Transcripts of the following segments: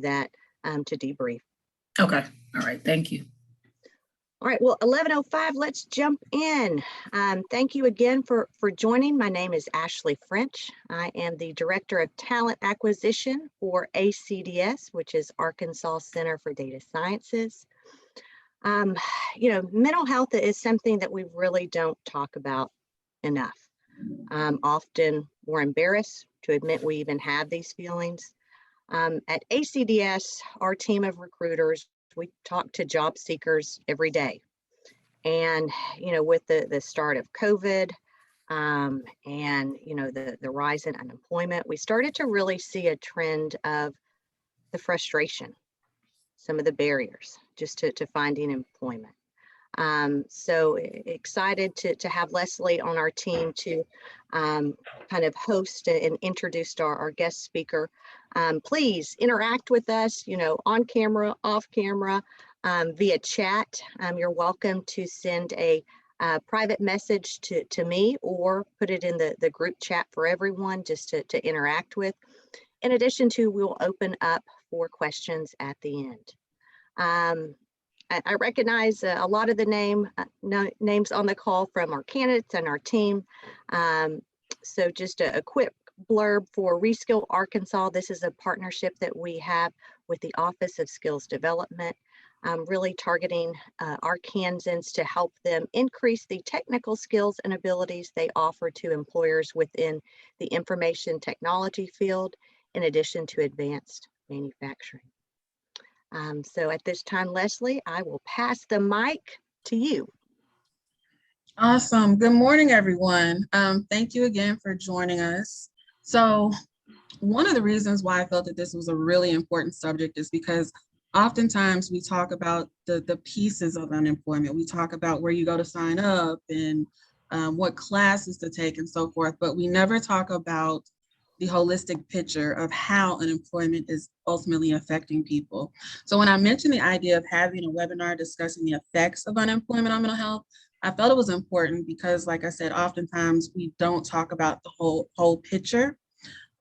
that to debrief. Okay. All right. Thank you. All right, well, 11:05, let's jump in. Thank you again for joining. My name is Ashley French. I am the Director of Talent Acquisition for ACDS, which is Arkansas Center for Data Sciences. Mental health is something that we really don't talk about enough. Often we're embarrassed to admit we even have these feelings. At ACDS, our team of recruiters, we talk to job seekers every day. And, with the start of COVID and, the rise in unemployment, we started to really see a trend of the frustration, some of the barriers just to finding employment. So excited to have Leslie on our team to kind of host and introduce our guest speaker. Please interact with us, on camera, off camera, via chat. You're welcome to send a private message to me or put it in the group chat for everyone just to interact with. In addition to, we'll open up for questions at the end. I recognize a lot of the names on the call from our candidates and our team. So just a quick blurb for Reskill Arkansas. This is a partnership that we have with the Office of Skills Development, really targeting Arkansans to help them increase the technical skills and abilities they offer to employers within the information technology field, in addition to advanced manufacturing. So at this time, Leslie, I will pass the mic to you. Awesome. Good morning, everyone. Thank you again for joining us. So one of the reasons why I felt that this was a really important subject is because oftentimes we talk about the pieces of unemployment. We talk about where you go to sign up and what classes to take and so forth, but we never talk about the holistic picture of how unemployment is ultimately affecting people. So when I mentioned the idea of having a webinar discussing the effects of unemployment on mental health, I felt it was important because, like I said, oftentimes we don't talk about the whole picture.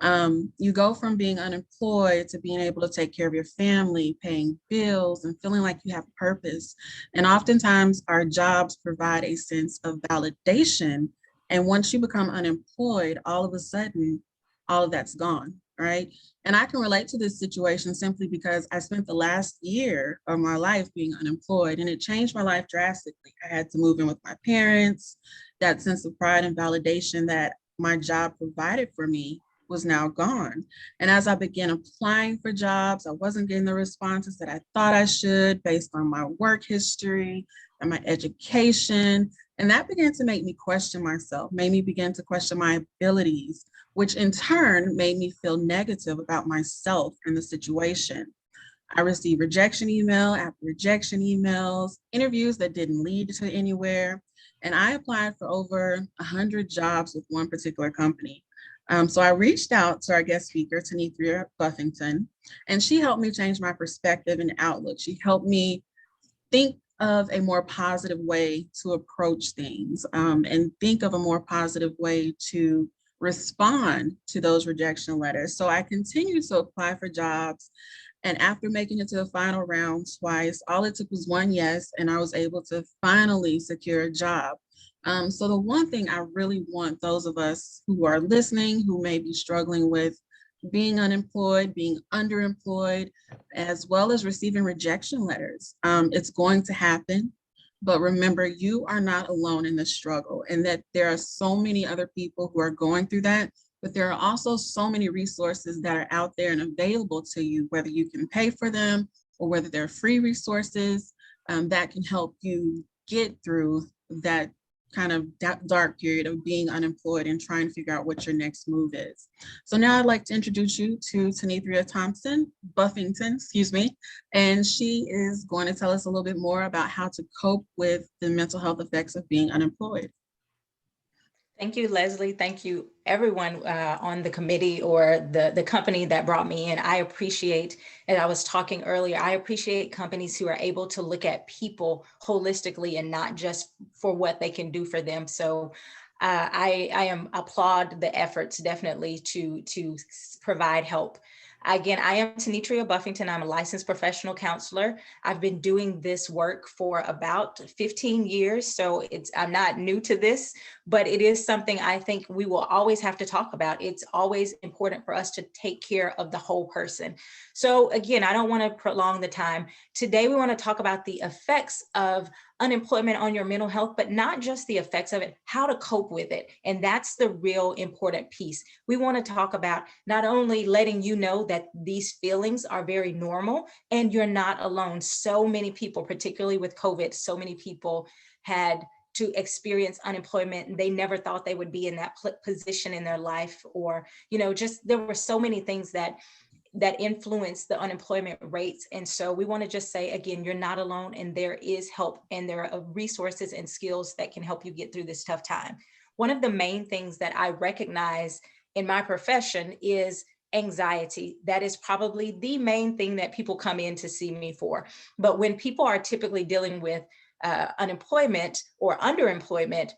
You go from being unemployed to being able to take care of your family, paying bills, and feeling like you have purpose. And oftentimes our jobs provide a sense of validation. And once you become unemployed, all of a sudden, all of that's gone, right? And I can relate to this situation simply because I spent the last year of my life being unemployed, and it changed my life drastically. I had to move in with my parents. That sense of pride and validation that my job provided for me was now gone. And as I began applying for jobs, I wasn't getting the responses that I thought I should based on my work history and my education. And that began to make me question myself, made me begin to question my abilities, which in turn made me feel negative about myself and the situation. I received rejection email after rejection emails, interviews that didn't lead to anywhere. And I applied for over 100 jobs with one particular company. So I reached out to our guest speaker, Tanithria Buffington, and she helped me change my perspective and outlook. She helped me think of a more positive way to approach things and think of a more positive way to respond to those rejection letters. So I continued to apply for jobs. And after making it to the final round twice, all it took was one yes, and I was able to finally secure a job. So the one thing I really want those of us who are listening, who may be struggling with being unemployed, being underemployed, as well as receiving rejection letters, it's going to happen. But remember, you are not alone in the struggle, and that there are so many other people who are going through that, but there are also so many resources that are out there and available to you, whether you can pay for them or whether they're free resources that can help you get through that kind of dark period of being unemployed and trying to figure out what your next move is. So now I'd like to introduce you to Tanithria Buffington, and she is going to tell us a little bit more about how to cope with the mental health effects of being unemployed. Thank you, Leslie. Thank you, everyone on the committee or the company that brought me in. I appreciate, as I was talking earlier, I appreciate companies who are able to look at people holistically and not just for what they can do for them. So I applaud the efforts definitely to provide help. Again, I am Tenetria Buffington. I'm a licensed professional counselor. I've been doing this work for about 15 years, so I'm not new to this, but it is something I think we will always have to talk about. It's always important for us to take care of the whole person. So again, I don't want to prolong the time. Today, we want to talk about the effects of unemployment on your mental health, but not just the effects of it, how to cope with it. And that's the real important piece. We want to talk about not only letting you know that these feelings are very normal and you're not alone. So many people, particularly with COVID, so many people had to experience unemployment and they never thought they would be in that position in their life, or, just there were so many things that influence the unemployment rates. And so we want to just say, again, you're not alone and there is help and there are resources and skills that can help you get through this tough time. One of the main things that I recognize in my profession is anxiety. That is probably the main thing that people come in to see me for. But when people are typically dealing with unemployment or underemployment,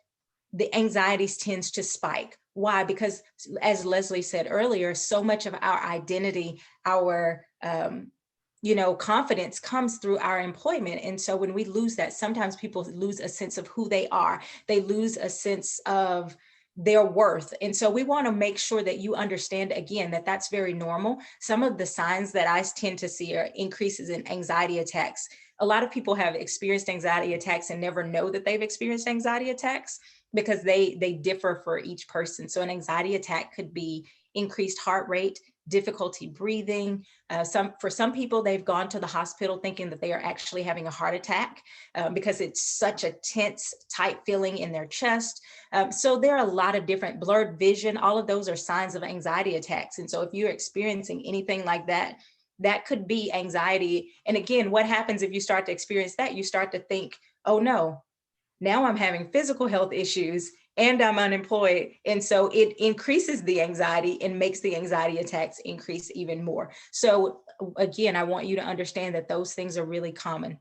the anxieties tends to spike. Why? Because as Leslie said earlier, so much of our identity, our confidence comes through our employment. And so when we lose that, sometimes people lose a sense of who they are. They lose a sense of their worth. And so we want to make sure that you understand, again, that that's very normal. Some of the signs that I tend to see are increases in anxiety attacks. A lot of people have experienced anxiety attacks and never know that they've experienced anxiety attacks because they differ for each person. So an anxiety attack could be increased heart rate, difficulty breathing. For some people, they've gone to the hospital thinking that they are actually having a heart attack because it's such a tense, tight feeling in their chest. So there are a lot of different blurred vision. All of those are signs of anxiety attacks. And so if you're experiencing anything like that, that could be anxiety. And again, what happens if you start to experience that? You start to think, oh no, now I'm having physical health issues and I'm unemployed. And so it increases the anxiety and makes the anxiety attacks increase even more. So again, I want you to understand that those things are really common.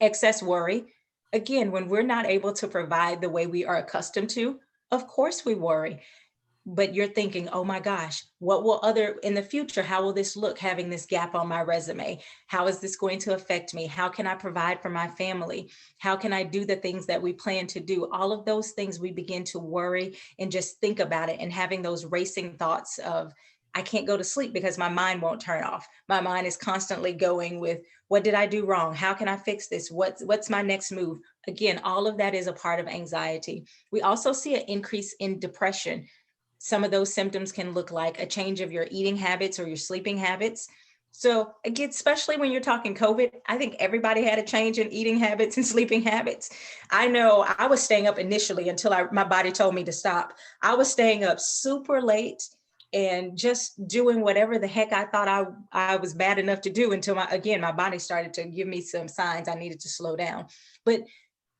Excess worry. Again, when we're not able to provide the way we are accustomed to, of course we worry. But you're thinking, oh my gosh, what will in the future, how will this look having this gap on my resume? How is this going to affect me? How can I provide for my family? How can I do the things that we plan to do? All of those things we begin to worry and just think about it and having those racing thoughts of, I can't go to sleep because my mind won't turn off. My mind is constantly going with, what did I do wrong? How can I fix this? What's my next move? Again, all of that is a part of anxiety. We also see an increase in depression. Some of those symptoms can look like a change of your eating habits or your sleeping habits. So again, especially when you're talking COVID, I think everybody had a change in eating habits and sleeping habits. I know I was staying up initially until my body told me to stop. I was staying up super late and just doing whatever the heck I thought I was bad enough to do until my body started to give me some signs I needed to slow down. But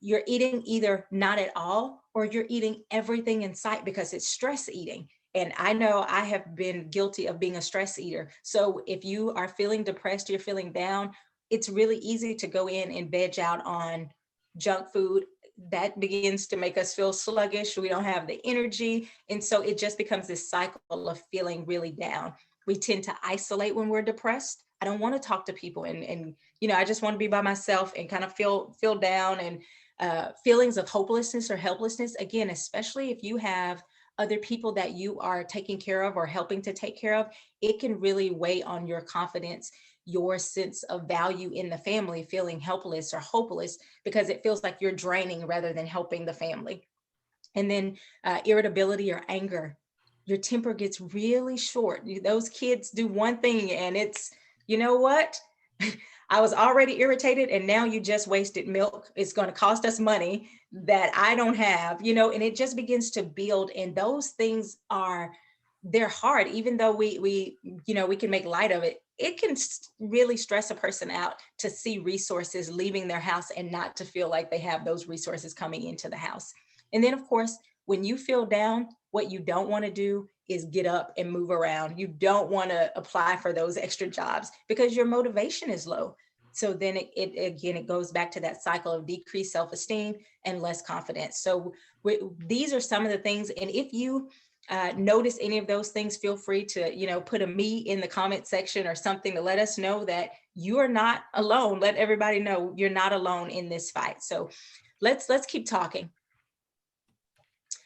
you're eating either not at all or you're eating everything in sight because it's stress eating. And I know I have been guilty of being a stress eater. So if you are feeling depressed, you're feeling down, it's really easy to go in and veg out on junk food. That begins to make us feel sluggish. We don't have the energy. And so it just becomes this cycle of feeling really down. We tend to isolate when we're depressed. I don't want to talk to people and I just want to be by myself and kind of feel down, and feelings of hopelessness or helplessness, again, especially if you have other people that you are taking care of or helping to take care of, it can really weigh on your confidence, your sense of value in the family, feeling helpless or hopeless because it feels like you're draining rather than helping the family. And then irritability or anger. Your temper gets really short. Those kids do one thing and it's, you know what? I was already irritated and now you just wasted milk. It's going to cost us money that I don't have, and it just begins to build. And those things they're hard, even though we can make light of it. It can really stress a person out to see resources leaving their house and not to feel like they have those resources coming into the house. And then of course, when you feel down, what you don't want to do is get up and move around. You don't want to apply for those extra jobs because your motivation is low. So then it goes back to that cycle of decreased self-esteem and less confidence. So these are some of the things. And if you notice any of those things, feel free to, put a me in the comment section or something to let us know that you are not alone. Let everybody know you're not alone in this fight. So let's keep talking.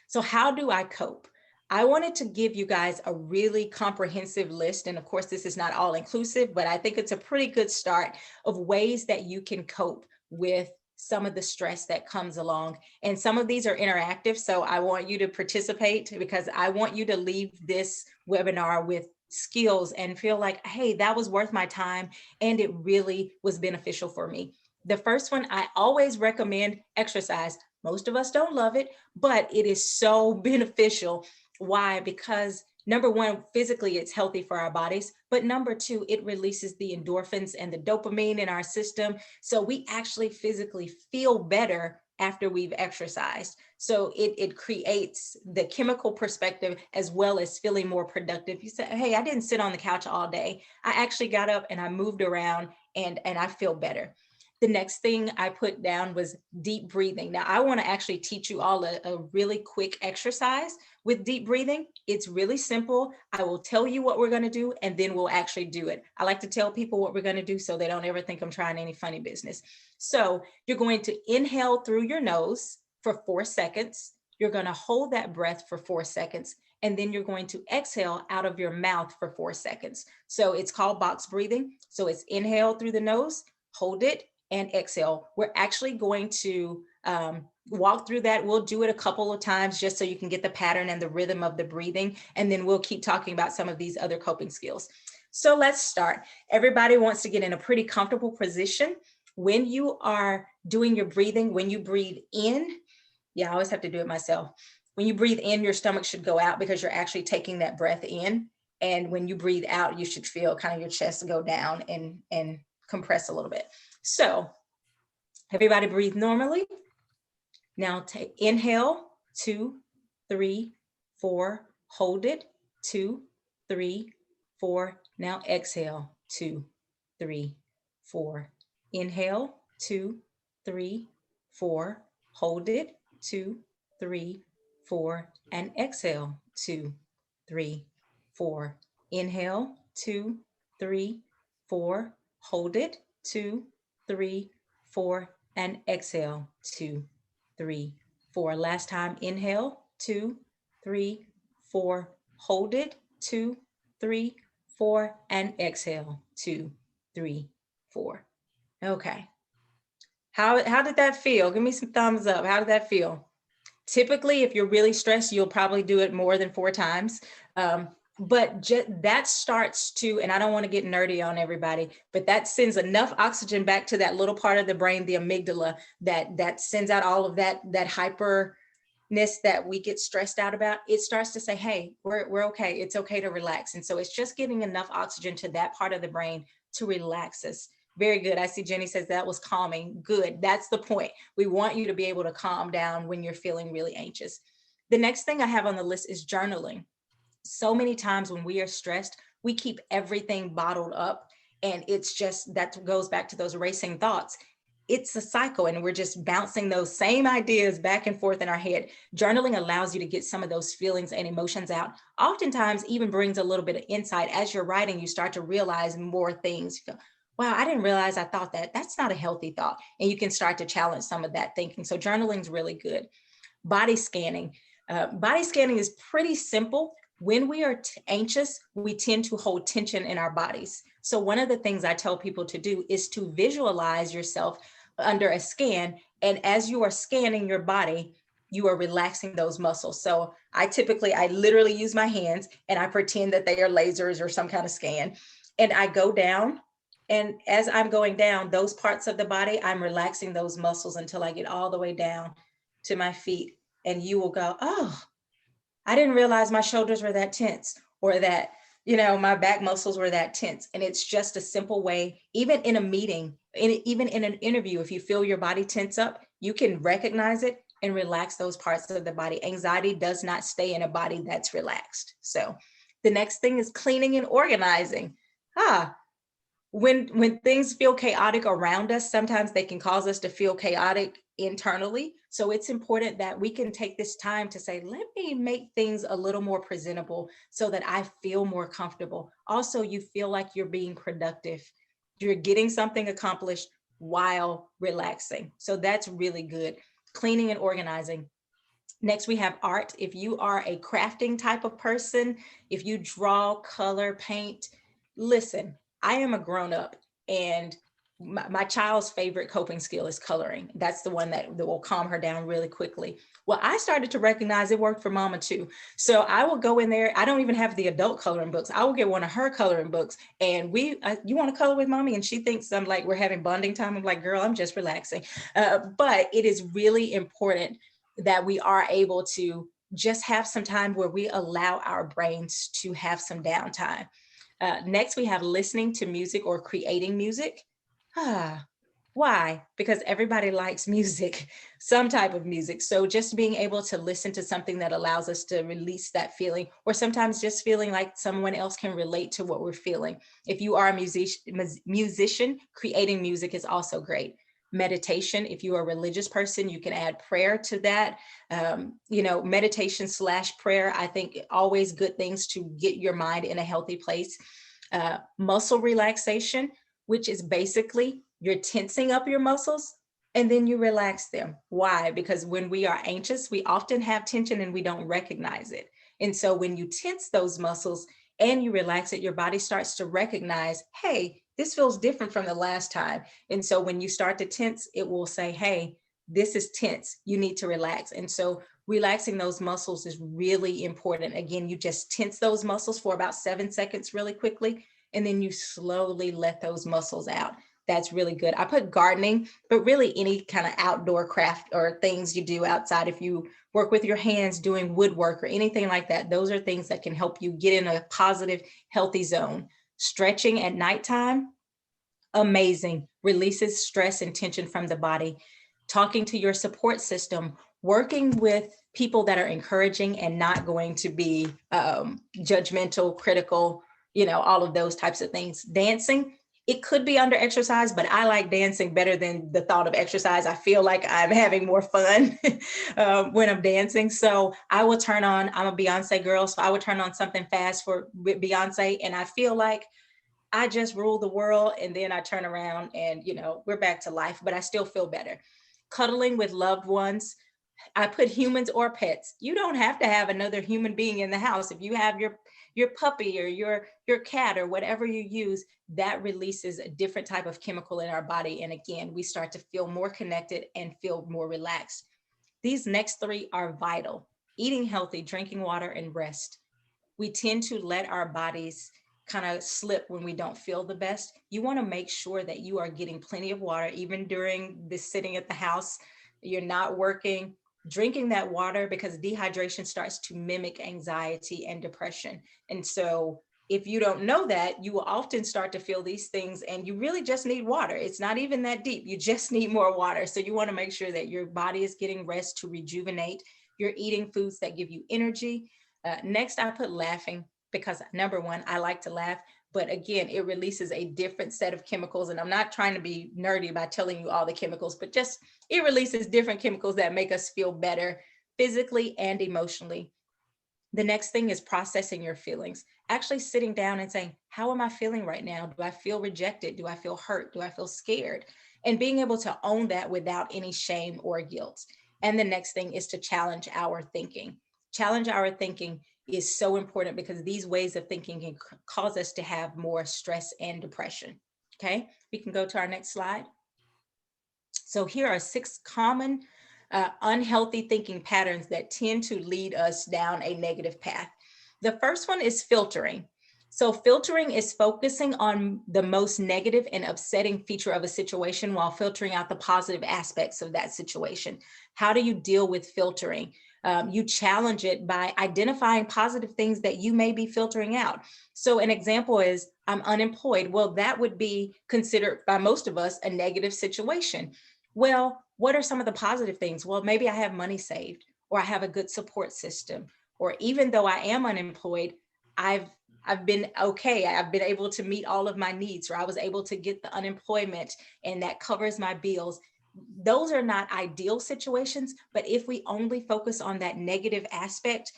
So how do I cope? I wanted to give you guys a really comprehensive list. And of course, this is not all inclusive, but I think it's a pretty good start of ways that you can cope with some of the stress that comes along. And some of these are interactive. So I want you to participate because I want you to leave this webinar with skills and feel like, hey, that was worth my time. And it really was beneficial for me. The first one, I always recommend exercise. Most of us don't love it, but it is so beneficial. Why? Because number one, physically it's healthy for our bodies, but number two, it releases the endorphins and the dopamine in our system. So we actually physically feel better after we've exercised. So it creates the chemical perspective as well as feeling more productive. You say, hey, I didn't sit on the couch all day. I actually got up and I moved around and I feel better. The next thing I put down was deep breathing. Now, I want to actually teach you all a really quick exercise with deep breathing. It's really simple. I will tell you what we're going to do, and then we'll actually do it. I like to tell people what we're going to do so they don't ever think I'm trying any funny business. So you're going to inhale through your nose for 4 seconds. You're going to hold that breath for 4 seconds, and then you're going to exhale out of your mouth for 4 seconds. So it's called box breathing. So it's inhale through the nose, hold it, and exhale. We're actually going to walk through that. We'll do it a couple of times just so you can get the pattern and the rhythm of the breathing. And then we'll keep talking about some of these other coping skills. So let's start. Everybody wants to get in a pretty comfortable position. When you are doing your breathing, when you breathe in, I always have to do it myself. When you breathe in, your stomach should go out because you're actually taking that breath in. And when you breathe out, you should feel kind of your chest go down and compress a little bit. So everybody breathe normally. Now inhale, 2, 3, 4, hold it, 2, 3, 4. Now exhale, 2, 3, 4. Inhale, 2, 3, 4, hold it, 2, 3, 4, and exhale, 2, 3, 4. Inhale, 2, 3, 4, hold it, 2, 3, 4, and exhale, 2, 3, 4. Last time, inhale, 2, 3, 4, hold it, 2, 3, 4, and exhale, 2, 3, 4. Okay. How did that feel? Give me some thumbs up. How did that feel? Typically, if you're really stressed, you'll probably do it more than 4 times. But that starts to, and I don't want to get nerdy on everybody, but that sends enough oxygen back to that little part of the brain, the amygdala, that sends out all of that hyperness that we get stressed out about. It starts to say, hey, we're okay. It's okay to relax. And so it's just giving enough oxygen to that part of the brain to relax us. Very good. I see Jenny says that was calming. Good. That's the point. We want you to be able to calm down when you're feeling really anxious. The next thing I have on the list is journaling. So many times when we are stressed, we keep everything bottled up. And it's just, that goes back to those racing thoughts. It's a cycle and we're just bouncing those same ideas back and forth in our head. Journaling allows you to get some of those feelings and emotions out. Oftentimes even brings a little bit of insight. As you're writing, you start to realize more things. You go, wow, I didn't realize I thought that. That's not a healthy thought. And you can start to challenge some of that thinking. So journaling is really good. Body scanning. Body scanning is pretty simple. When we are anxious, we tend to hold tension in our bodies. So one of the things I tell people to do is to visualize yourself under a scan. And as you are scanning your body, you are relaxing those muscles. So I literally use my hands and I pretend that they are lasers or some kind of scan. And I go down. And as I'm going down, those parts of the body, I'm relaxing those muscles until I get all the way down to my feet. And you will go, oh, I didn't realize my shoulders were that tense, or that, my back muscles were that tense. And it's just a simple way, even in a meeting, even in an interview, if you feel your body tense up, you can recognize it and relax those parts of the body. Anxiety does not stay in a body that's relaxed. So the next thing is cleaning and organizing. When things feel chaotic around us, sometimes they can cause us to feel chaotic internally. So it's important that we can take this time to say, let me make things a little more presentable so that I feel more comfortable. Also, you feel like you're being productive. You're getting something accomplished while relaxing. So that's really good. Cleaning and organizing. Next, we have art. If you are a crafting type of person, if you draw, color, paint, listen, I am a grown up, and my child's favorite coping skill is coloring. That's the one that will calm her down really quickly. Well, I started to recognize it worked for mama too. So I will go in there. I don't even have the adult coloring books. I will get one of her coloring books, and you want to color with mommy? And she thinks I'm like, we're having bonding time. I'm like, girl, I'm just relaxing. But it is really important that we are able to just have some time where we allow our brains to have some downtime. Next, we have listening to music or creating music. Why? Because everybody likes music, some type of music. So just being able to listen to something that allows us to release that feeling, or sometimes just feeling like someone else can relate to what we're feeling. If you are a musician, creating music is also great. Meditation, if you are a religious person, you can add prayer to that. Meditation / prayer, I think always good things to get your mind in a healthy place. Muscle relaxation, which is basically you're tensing up your muscles and then you relax them. Why? Because when we are anxious, we often have tension and we don't recognize it. And so when you tense those muscles and you relax it, your body starts to recognize, hey, this feels different from the last time. And so when you start to tense, it will say, hey, this is tense. You need to relax. And so relaxing those muscles is really important. Again, you just tense those muscles for about 7 seconds really quickly, and then you slowly let those muscles out. That's really good. I put gardening, but really any kind of outdoor craft or things you do outside. If you work with your hands doing woodwork or anything like that, those are things that can help you get in a positive, healthy zone. Stretching at nighttime, amazing. Releases stress and tension from the body. Talking to your support system, working with people that are encouraging and not going to be judgmental, critical, all of those types of things. Dancing, it could be under exercise, but I like dancing better than the thought of exercise. I feel like I'm having more fun when I'm dancing. So I will turn on, I'm a Beyonce girl, so I would turn on something fast for Beyonce, and I feel like I just rule the world, and then I turn around and, we're back to life, but I still feel better. Cuddling with loved ones. I put humans or pets. You don't have to have another human being in the house. If you have your puppy or your cat or whatever you use, that releases a different type of chemical in our body. And again, we start to feel more connected and feel more relaxed. These next 3 are vital: eating healthy, drinking water, and rest. We tend to let our bodies kind of slip when we don't feel the best. You want to make sure that you are getting plenty of water, even during this sitting at the house, you're not working, drinking that water, because dehydration starts to mimic anxiety and depression. And so if you don't know that, you will often start to feel these things and you really just need water. It's not even that deep. You just need more water. So you want to make sure that your body is getting rest to rejuvenate. You're eating foods that give you energy. Next, I put laughing, because number one, I like to laugh, but again, it releases a different set of chemicals. And I'm not trying to be nerdy by telling you all the chemicals, but just it releases different chemicals that make us feel better physically and emotionally. The next thing is processing your feelings, actually sitting down and saying, how am I feeling right now? Do I feel rejected? Do I feel hurt? Do I feel scared? And being able to own that without any shame or guilt. And the next thing is to challenge our thinking. Challenge our thinking is so important, because these ways of thinking can cause us to have more stress and depression. Okay, we can go to our next slide. So here are 6 common unhealthy thinking patterns that tend to lead us down a negative path. The first one is filtering. So filtering is focusing on the most negative and upsetting feature of a situation while filtering out the positive aspects of that situation. How do you deal with filtering? You challenge it by identifying positive things that you may be filtering out. So an example is, I'm unemployed. Well, that would be considered by most of us a negative situation. Well, what are some of the positive things? Well, maybe I have money saved, or I have a good support system, or even though I am unemployed, I've been okay. I've been able to meet all of my needs, or I was able to get the unemployment and that covers my bills. those are not ideal situations, but if we only focus on that negative aspect,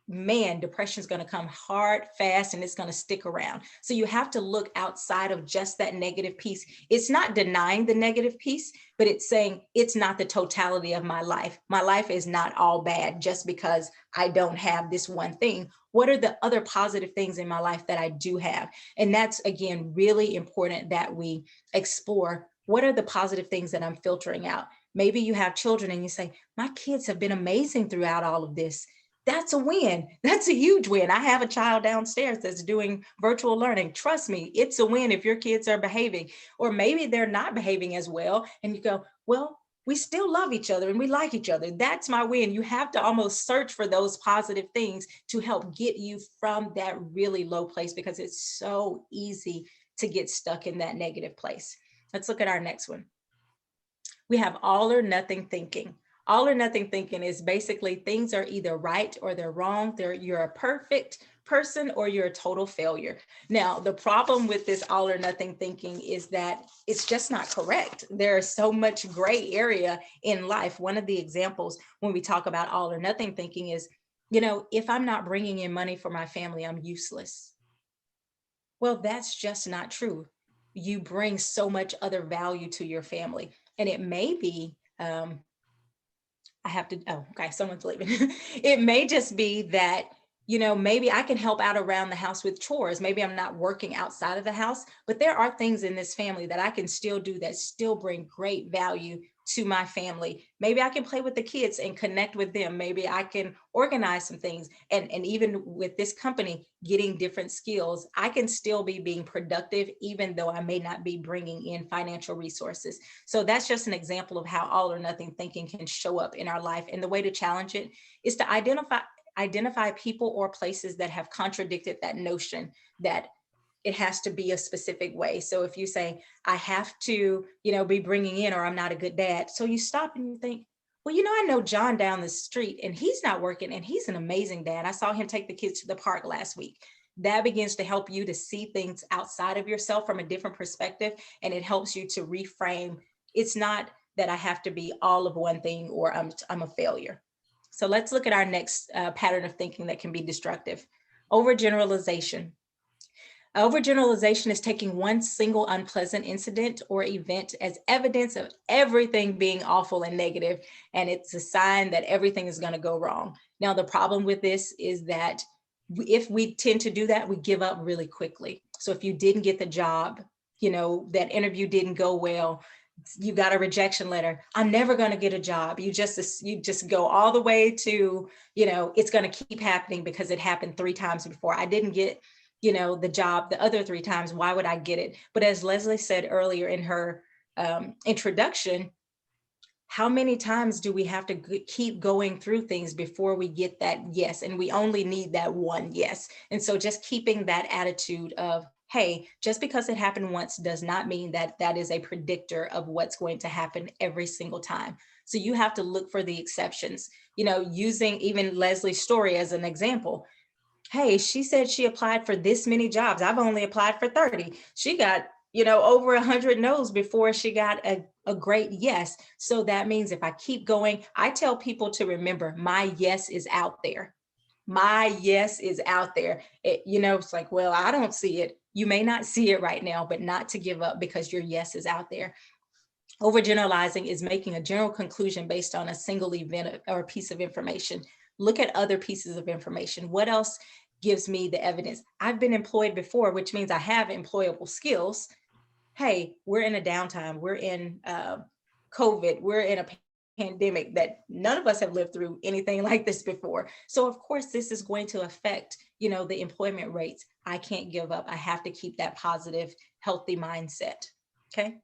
man, depression is going to come hard, fast, and it's going to stick around. So you have to look outside of just that negative piece. It's not denying the negative piece, but it's saying it's not the totality of my life. My life is not all bad just because I don't have this one thing. What are the other positive things in my life that I do have? And that's, again, really important that we explore. What are the positive things that I'm filtering out? Maybe you have children and you say, my kids have been amazing throughout all of this. That's a win. That's a huge win. I have a child downstairs that's doing virtual learning. Trust me, it's a win if your kids are behaving, or maybe they're not behaving as well. And you go, well, we still love each other and we like each other. That's my win. You have to almost search for those positive things to help get you from that really low place, because it's so easy to get stuck in that negative place. Let's look at our next one. We have all or nothing thinking. All or nothing thinking is basically things are either right or they're wrong. You're a perfect person or you're a total failure. Now, the problem with this all or nothing thinking is that it's just not correct. There's so much gray area in life. One of the examples when we talk about all or nothing thinking is, if I'm not bringing in money for my family, I'm useless. Well, that's just not true. You bring so much other value to your family. And it may be, someone's leaving. It may just be that, maybe I can help out around the house with chores. Maybe I'm not working outside of the house, but there are things in this family that I can still do that still bring great value to my family. Maybe I can play with the kids and connect with them. Maybe I can organize some things. And even with this company, getting different skills, I can still be being productive, even though I may not be bringing in financial resources. So that's just an example of how all or nothing thinking can show up in our life. And the way to challenge it is to identify people or places that have contradicted that notion that it has to be a specific way. So if you say, I have to, be bringing in, or I'm not a good dad. So you stop and you think, well, I know John down the street and he's not working and he's an amazing dad. I saw him take the kids to the park last week. That begins to help you to see things outside of yourself from a different perspective. And it helps you to reframe. It's not that I have to be all of one thing or I'm a failure. So let's look at our next pattern of thinking that can be destructive. Overgeneralization. Overgeneralization is taking one single unpleasant incident or event as evidence of everything being awful and negative, and it's a sign that everything is going to go wrong. Now, the problem with this is that if we tend to do that, we give up really quickly. So if you didn't get the job, that interview didn't go well, you got a rejection letter, I'm never going to get a job. You just go all the way to, it's going to keep happening because it happened 3 times before. I didn't get the job the other 3 times. Why would I get it? But as Leslie said earlier in her introduction, how many times do we have to keep going through things before we get that yes? And we only need that one yes. And so just keeping that attitude of, hey, just because it happened once does not mean that that is a predictor of what's going to happen every single time. So you have to look for the exceptions, using even Leslie's story as an example. Hey, she said she applied for this many jobs. I've only applied for 30. She got, over 100 no's before she got a great yes. So that means if I keep going, I tell people to remember my yes is out there. My yes is out there. It's like, well, I don't see it. You may not see it right now, but not to give up because your yes is out there. Overgeneralizing is making a general conclusion based on a single event or piece of information. Look at other pieces of information. What else gives me the evidence? I've been employed before, which means I have employable skills. Hey, we're in a downtime. We're in COVID. We're in a pandemic that none of us have lived through anything like this before. So of course, this is going to affect, the employment rates. I can't give up. I have to keep that positive, healthy mindset. Okay.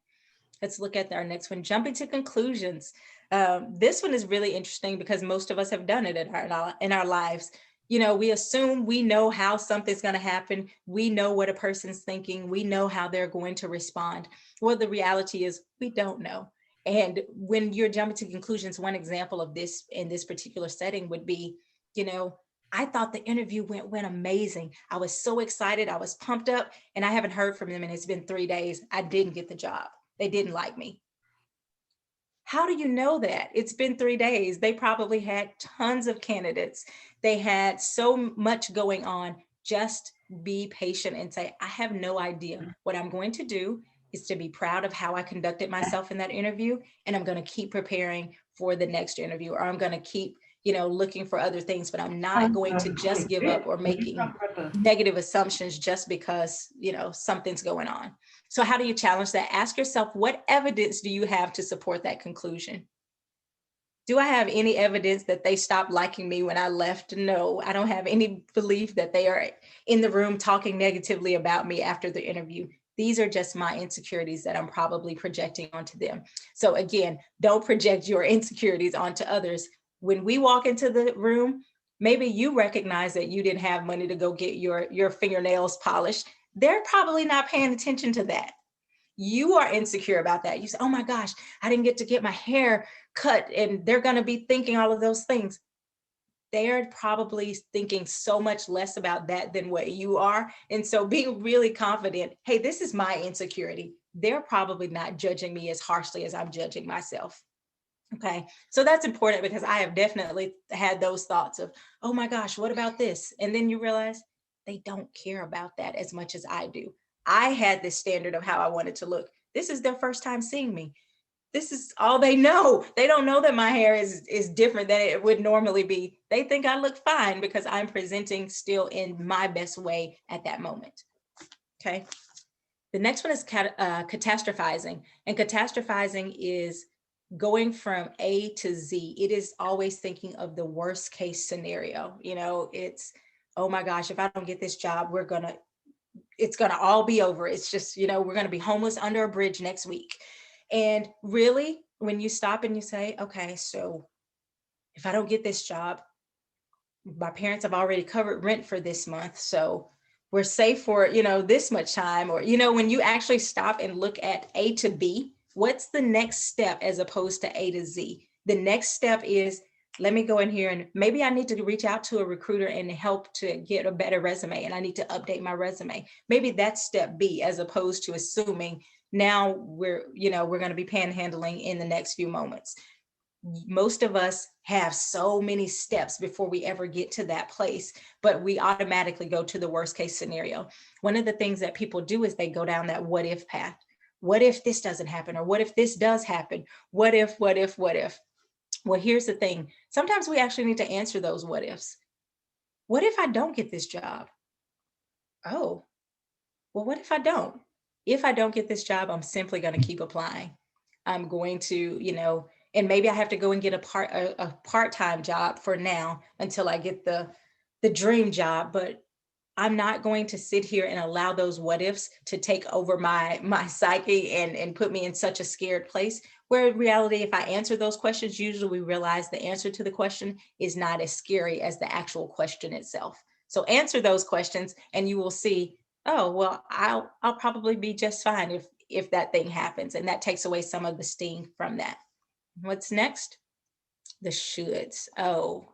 Let's look at our next one, jumping to conclusions. This one is really interesting because most of us have done it in our lives. We assume we know how something's going to happen. We know what a person's thinking. We know how they're going to respond. Well, the reality is we don't know. And when you're jumping to conclusions, one example of this in this particular setting would be, I thought the interview went amazing. I was so excited. I was pumped up and I haven't heard from them and it's been 3 days. I didn't get the job. They didn't like me. How do you know that? It's been 3 days. They probably had tons of candidates. They had so much going on. Just be patient and say, I have no idea. What I'm going to do is to be proud of how I conducted myself in that interview. And I'm going to keep preparing for the next interview, or I'm going to keep, looking for other things, but I'm not going to just give up or making negative assumptions just because, something's going on. So how do you challenge that? Ask yourself, what evidence do you have to support that conclusion? Do I have any evidence that they stopped liking me when I left? No, I don't have any belief that they are in the room talking negatively about me after the interview. These are just my insecurities that I'm probably projecting onto them. So again, don't project your insecurities onto others. When we walk into the room, maybe you recognize that you didn't have money to go get your fingernails polished. They're probably not paying attention to that. You are insecure about that. You say, oh my gosh, I didn't get to get my hair cut, and they're going to be thinking all of those things. They're probably thinking so much less about that than what you are. And so being really confident, hey, this is my insecurity. They're probably not judging me as harshly as I'm judging myself. Okay, so that's important, because I have definitely had those thoughts of, oh my gosh, what about this? And then you realize they don't care about that as much as I do. I had this standard of how I wanted to look. This is their first time seeing me. This is all they know. They don't know that my hair is different than it would normally be. They think I look fine because I'm presenting still in my best way at that moment. Okay. The next one is catastrophizing. And catastrophizing is going from A to Z. It is always thinking of the worst case scenario. It's, oh my gosh, if I don't get this job, it's gonna all be over. It's just, we're gonna be homeless under a bridge next week. And really, when you stop and you say, okay, so if I don't get this job, my parents have already covered rent for this month, so we're safe for, this much time. Or, when you actually stop and look at A to B, what's the next step as opposed to A to Z? The next step is, let me go in here and maybe I need to reach out to a recruiter and help to get a better resume, and I need to update my resume. Maybe that's step B, as opposed to assuming now we're going to be panhandling in the next few moments. Most of us have so many steps before we ever get to that place, but we automatically go to the worst case scenario. One of the things that people do is they go down that what if path. What if this doesn't happen? Or what if this does happen? What if? Well, here's the thing. Sometimes we actually need to answer those what ifs. What if I don't get this job? Oh, well, what if I don't? If I don't get this job, I'm simply going to keep applying. I'm going to, and maybe I have to go and get a part-time job for now until I get the dream job. But I'm not going to sit here and allow those what ifs to take over my psyche and put me in such a scared place, where in reality, if I answer those questions, usually we realize the answer to the question is not as scary as the actual question itself. So answer those questions and you will see, oh, well, I'll probably be just fine if that thing happens. And that takes away some of the sting from that. What's next? The shoulds. Oh,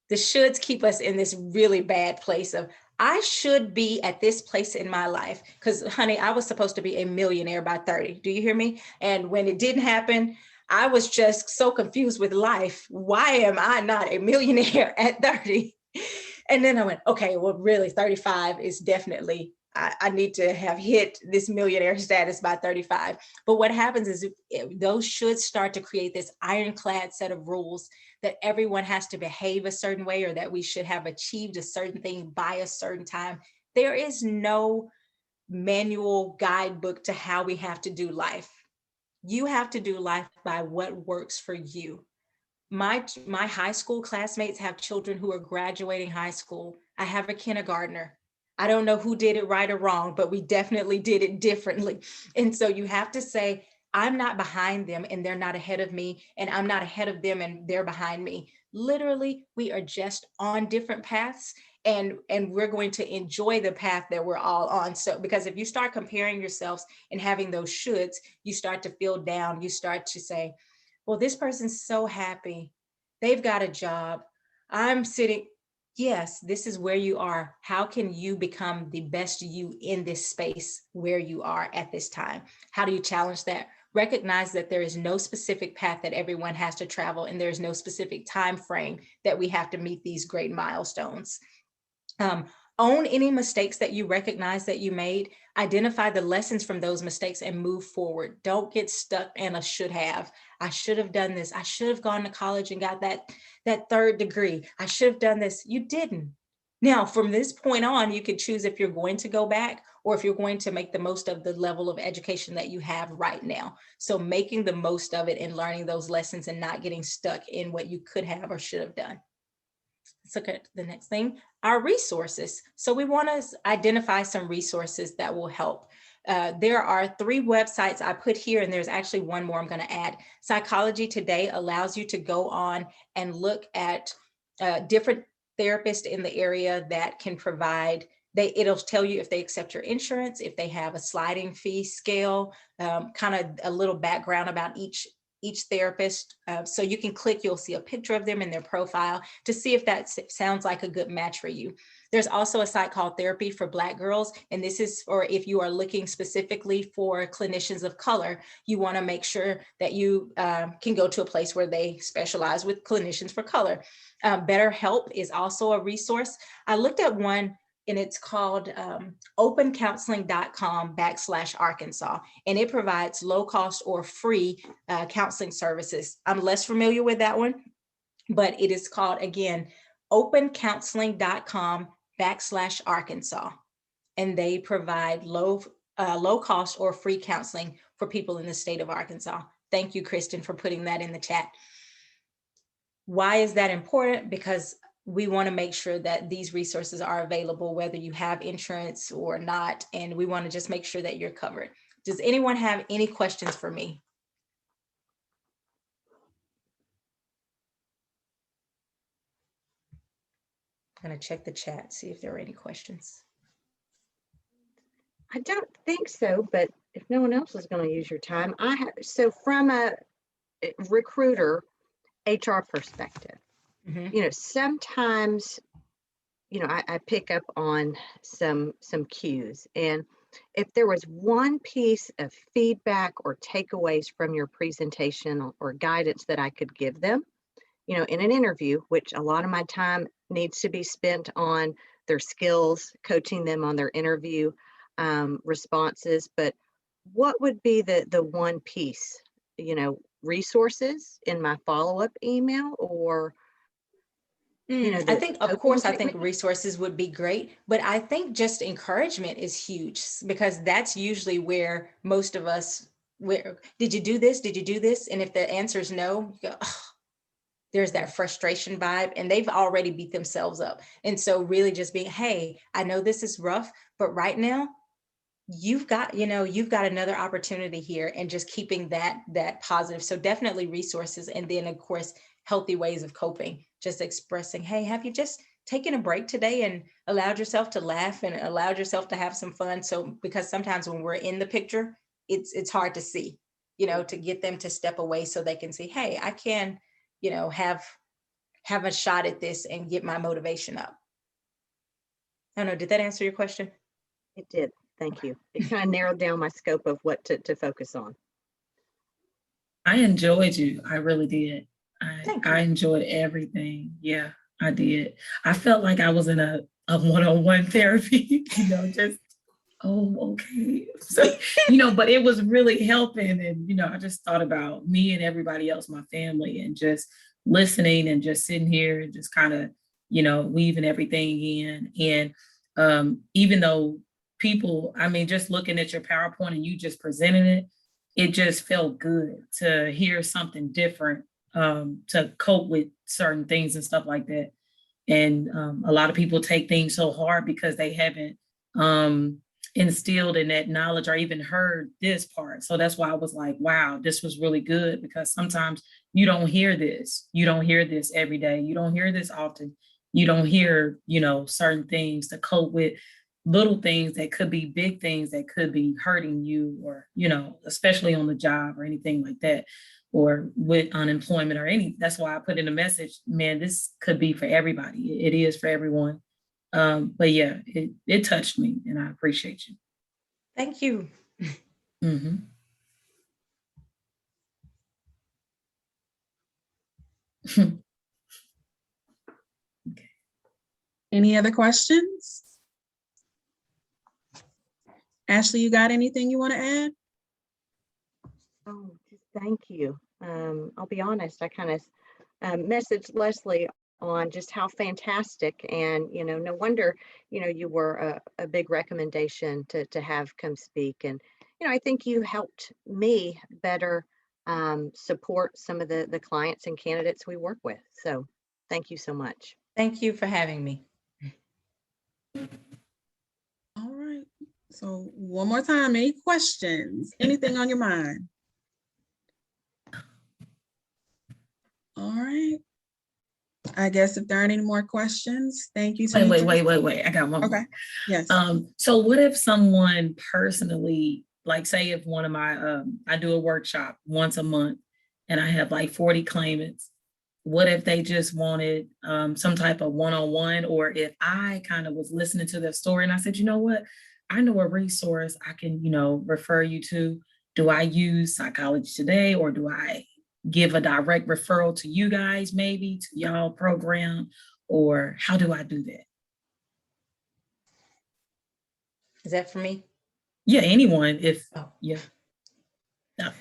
the shoulds keep us in this really bad place of, I should be at this place in my life. Because, honey, I was supposed to be a millionaire by 30. Do you hear me? And when it didn't happen, I was just so confused with life. Why am I not a millionaire at 30? And then I went, okay, well, really, 35 is definitely, I need to have hit this millionaire status by 35. But what happens is those should start to create this ironclad set of rules that everyone has to behave a certain way, or that we should have achieved a certain thing by a certain time. There is no manual guidebook to how we have to do life. You have to do life by what works for you. My high school classmates have children who are graduating high school. I have a kindergartner. I don't know who did it right or wrong, but we definitely did it differently. And so you have to say, I'm not behind them and they're not ahead of me, and I'm not ahead of them and they're behind me. Literally, we are just on different paths, and we're going to enjoy the path that we're all on. So, because if you start comparing yourselves and having those shoulds, you start to feel down. You start to say, well, this person's so happy. They've got a job. I'm sitting. Yes, this is where you are. How can you become the best you in this space where you are at this time? How do you challenge that? recognize that there is no specific path that everyone has to travel, and there's no specific time frame that we have to meet these great milestones. Own any mistakes that you recognize that you made, identify the lessons from those mistakes and move forward. Don't get stuck in a should have. I should have done this. I should have gone to college and got that third degree. I should have done this. You didn't. Now, from this point on, you could choose if you're going to go back or if you're going to make the most of the level of education that you have right now. So making the most of it and learning those lessons and not getting stuck in what you could have or should have done. Let's look at the next thing, our resources. So we want to identify some resources that will help. There are 3 websites I put here, and there's actually one more I'm going to add. Psychology Today allows you to go on and look at different therapists in the area that can provide, it'll tell you if they accept your insurance, if they have a sliding fee scale, kind of a little background about each therapist. So you can click, you'll see a picture of them in their profile to see if that sounds like a good match for you. There's also a site called Therapy for Black Girls. And this is for if you are looking specifically for clinicians of color, you want to make sure that you can go to a place where they specialize with clinicians for color. BetterHelp is also a resource. I looked at one, and it's called opencounseling.com/Arkansas. And it provides low cost or free counseling services. I'm less familiar with that one, but it is called, again, opencounseling.com/Arkansas. And they provide low cost or free counseling for people in the state of Arkansas. Thank you, Kristen, for putting that in the chat. Why is that important? Because we want to make sure that these resources are available, whether you have insurance or not. And we want to just make sure that you're covered. Does anyone have any questions for me? I'm going to check the chat, see if there are any questions. I don't think so, but if no one else is going to use your time, so from a recruiter HR perspective, sometimes, I pick up on some cues, and if there was one piece of feedback or takeaways from your presentation or guidance that I could give them, in an interview, which a lot of my time needs to be spent on their skills, coaching them on their interview responses, but what would be the one piece, resources in my follow-up email, or I think, of course, I think resources would be great, but I think just encouragement is huge, because that's usually where most of us, did you do this? Did you do this? And if the answer is no, you go, oh, there's that frustration vibe, and they've already beat themselves up. And so really just being, hey, I know this is rough, but right now you've got another opportunity here, and just keeping that positive. So definitely resources. And then of course, healthy ways of coping, just expressing, hey, have you just taken a break today and allowed yourself to laugh and allowed yourself to have some fun? So, because sometimes when we're in the picture, it's hard to see, to get them to step away so they can see, hey, I can, have a shot at this and get my motivation up. I don't know, did that answer your question? It did. Thank you. It kind of narrowed down my scope of what to focus on. I enjoyed you. I really did. Thank you. I enjoyed everything. Yeah, I did. I felt like I was in a one-on-one therapy, just, oh, okay. So, but it was really helping. And, I just thought about me and everybody else, my family, and just listening and just sitting here and just kind of, weaving everything in. And even though people, just looking at your PowerPoint and you just presenting it, it just felt good to hear something different, to cope with certain things and stuff like that. And a lot of people take things so hard because they haven't instilled in that knowledge or even heard this part. So that's why I was like, wow, this was really good, because sometimes you don't hear this. You don't hear this every day. You don't hear this often. You don't hear, certain things to cope with little things that could be big things that could be hurting you, or, especially on the job or anything like that, or with unemployment or any. That's why I put in a message, man, this could be for everybody. It is for everyone. But yeah, it touched me, and I appreciate you. Thank you. Mm-hmm. Any other questions? Ashley, you got anything you want to add? Oh, just thank you. I'll be honest, I kind of messaged Leslie on just how fantastic, and no wonder you were a big recommendation to have come speak. And I think you helped me better support some of the clients and candidates we work with. So thank you so much. Thank you for having me. All right. So one more time, any questions? Anything on your mind? All right. I guess if there aren't any more questions, thank you. Wait. I got one Okay. more. Yes. So what if someone personally, like say if one of my, I do a workshop once a month and I have like 40 claimants, what if they just wanted some type of one-on-one, or if I kind of was listening to their story and I said, you know what, I know a resource I can, refer you to. Do I use Psychology Today, or do I give a direct referral to you guys, maybe to y'all program, or how do I do that? Is that for me? Yeah, anyone, if, Oh. yeah. No,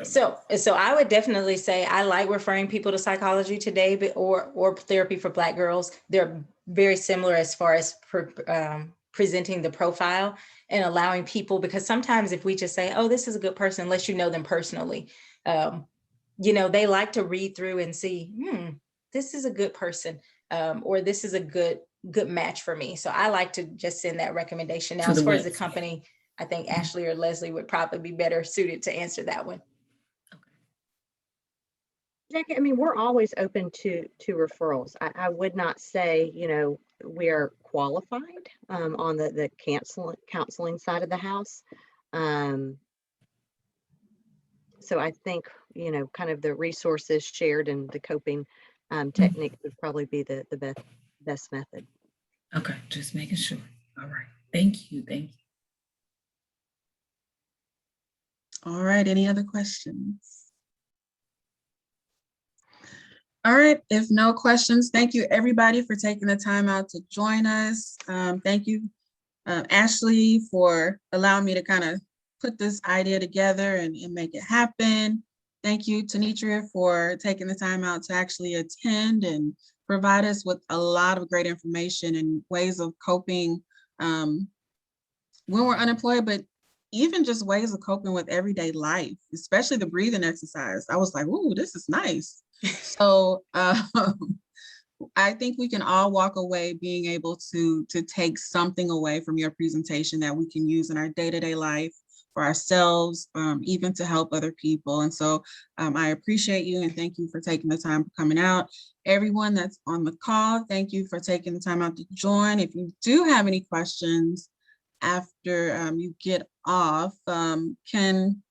So I would definitely say I like referring people to Psychology Today, but or Therapy for Black Girls. They're very similar as far as presenting the profile and allowing people, because sometimes if we just say, oh, this is a good person, unless you know them personally, they like to read through and see, this is a good person, or this is a good match for me. So I like to just send that recommendation. Now, as far as the company, I think Ashley or Leslie would probably be better suited to answer that one. Jackie, I mean, we're always open to referrals. I would not say, we are qualified on the counseling side of the house. So I think, kind of the resources shared and the coping technique would probably be the best method. Okay, just making sure. All right. Thank you. All right. Any other questions? All right. If no questions, thank you everybody for taking the time out to join us. Thank you, Ashley, for allowing me to kind of put this idea together and make it happen. Thank you, Tanitria, for taking the time out to actually attend and provide us with a lot of great information and ways of coping when we're unemployed, but even just ways of coping with everyday life, especially the breathing exercise. I was like, ooh, this is nice. So I think we can all walk away being able to take something away from your presentation that we can use in our day-to-day life for ourselves, even to help other people. And so I appreciate you and thank you for taking the time for coming out. Everyone that's on the call, thank you for taking the time out to join. If you do have any questions after you get off, can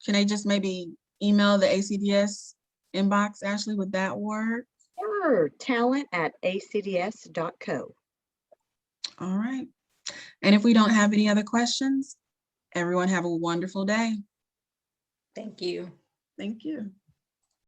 I just maybe email the ACDS inbox, Ashley, would that work? Sure, talent@acds.co. All right. And if we don't have any other questions, everyone have a wonderful day. Thank you. Thank you.